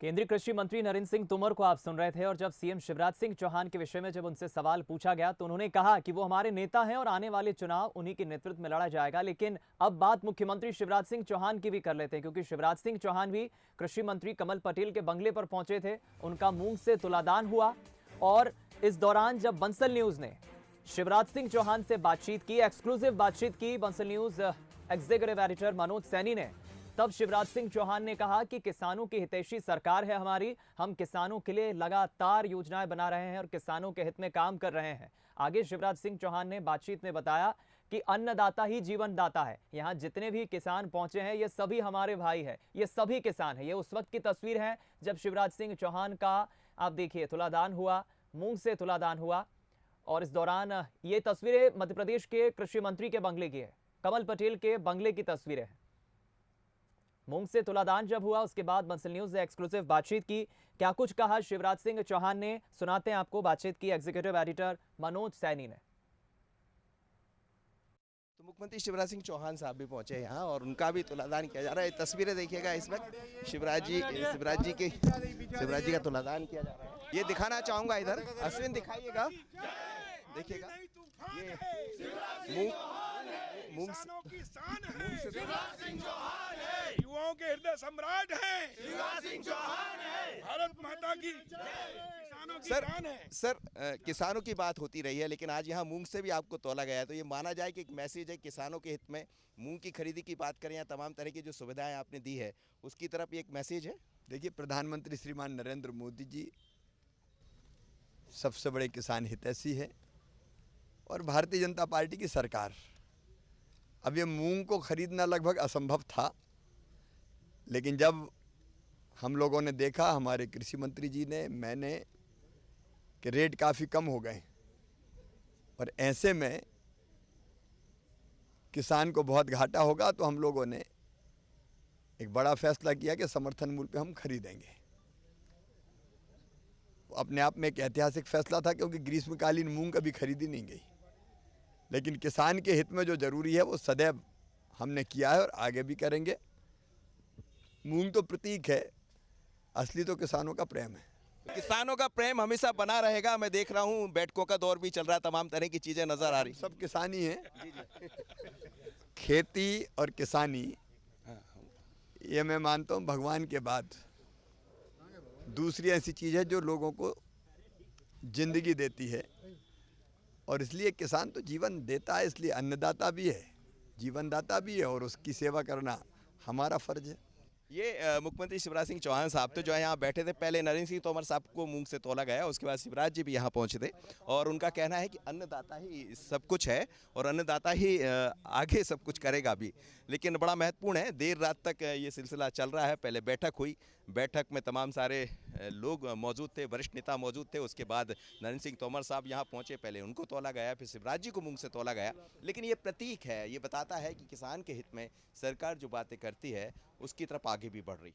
केंद्रीय कृषि मंत्री नरेंद्र सिंह तोमर को आप सुन रहे थे और जब सीएम शिवराज सिंह चौहान के विषय में जब उनसे सवाल पूछा गया तो उन्होंने कहा कि वो हमारे नेता हैं और आने वाले चुनाव उन्हीं के नेतृत्व में लड़ा जाएगा। लेकिन अब बात मुख्यमंत्री शिवराज सिंह चौहान की भी कर लेते हैं, क्योंकि शिवराज सिंह चौहान भी कृषि मंत्री कमल पटेल के बंगले पर पहुंचे थे। उनका मूंग से तुलादान हुआ और इस दौरान जब बंसल न्यूज ने शिवराज सिंह चौहान से बातचीत की, एक्सक्लूसिव बातचीत की, Bansal news executive editor Manoj Saini ने, तब शिवराज सिंह चौहान ने कहा कि किसानों की हितैषी सरकार है हमारी, हम किसानों के लिए लगातार योजनाएं बना रहे हैं और किसानों के हित में काम कर रहे हैं। आगे शिवराज सिंह चौहान ने बातचीत में बताया कि अन्नदाता ही जीवन दाता है। यहां जितने भी किसान पहुंचे हैं ये सभी हमारे भाई हैं, ये सभी किसान हैं। ये उस वक्त की तस्वीर है जब शिवराज सिंह चौहान का आप देखिए तुलादान हुआ, मूंग से तुलादान हुआ। और इस दौरान ये तस्वीरें मध्य प्रदेश के कृषि मंत्री के बंगले की है, कमल पटेल के बंगले की तस्वीरें हैं। मूंग से तुलादान जब हुआ उसके बाद बंसल न्यूज ने एक्सक्लूसिव बातचीत की। क्या कुछ कहा शिवराज सिंह चौहान ने, सुनाते हैं आपको बातचीत की एग्जीक्यूटिव एडिटर मनोज सैनी ने। तो मुख्यमंत्री शिवराज सिंह चौहान साहब भी पहुंचे यहाँ और उनका भी तुलादान किया जा रहा है। तस्वीरें देखिएगा, इस वक्त शिवराज जी का तुलादान किया जा रहा है। ये दिखाना चाहूंगा, इधर अश्विन दिखाइएगा, देखिएगा ये मूंग की शान है, शिवराज सिंह चौहान है, युवाओं के हृदय सम्राट है, शिवराज सिंह चौहान है, भारत माता की किसानों की शान है। सर, किसानों की बात होती रही है, लेकिन आज यहाँ मूंग से भी आपको तोला गया है, तो ये माना जाए कि एक मैसेज है किसानों के हित में। मूंग की खरीदी की बात करें या तमाम तरह की जो सुविधाएं आपने दी है उसकी तरफ एक मैसेज है। देखिए, प्रधानमंत्री श्रीमान नरेंद्र मोदी जी सबसे बड़े किसान हितैषी है और भारतीय जनता पार्टी की सरकार। अब ये मूंग को खरीदना लगभग असंभव था, लेकिन जब हम लोगों ने देखा, हमारे कृषि मंत्री जी ने, मैंने, कि रेट काफ़ी कम हो गए और ऐसे में किसान को बहुत घाटा होगा, तो हम लोगों ने एक बड़ा फैसला किया कि समर्थन मूल्य पे हम खरीदेंगे। अपने आप में एक ऐतिहासिक फैसला था, क्योंकि ग्रीष्मकालीन मूंग कभी खरीदी नहीं गई, लेकिन किसान के हित में जो जरूरी है वो सदैव हमने किया है और आगे भी करेंगे। मूंग तो प्रतीक है, असली तो किसानों का प्रेम है। किसानों का प्रेम हमेशा बना रहेगा। मैं देख रहा हूँ बैठकों का दौर भी चल रहा है, तमाम तरह की चीजें नजर आ रही। सब किसानी है, खेती और किसानी, ये मैं मानता हूँ भगवान के बाद दूसरी ऐसी चीज़ है जो लोगों को जिंदगी देती है। और इसलिए किसान तो जीवन देता है, इसलिए अन्नदाता भी है, जीवनदाता भी है, और उसकी सेवा करना हमारा फर्ज है। ये मुख्यमंत्री शिवराज सिंह चौहान साहब थे जो यहाँ बैठे थे। पहले नरेंद्र सिंह तोमर साहब को मूंग से तोला गया, उसके बाद शिवराज जी भी यहाँ पहुँचे थे और उनका कहना है कि अन्नदाता ही सब कुछ है और अन्नदाता ही आगे सब कुछ करेगा भी। लेकिन बड़ा महत्वपूर्ण है, देर रात तक ये सिलसिला चल रहा है। पहले बैठक हुई, बैठक में तमाम सारे लोग मौजूद थे, वरिष्ठ नेता मौजूद थे। उसके बाद नरेंद्र सिंह तोमर साहब यहाँ पहुँचे, पहले उनको तोला गया, फिर शिवराज जी को मूंग से तोला गया। लेकिन ये प्रतीक है, ये बताता है कि किसान के हित में सरकार जो बातें करती है उसकी तरफ आगे भी बढ़ रही है।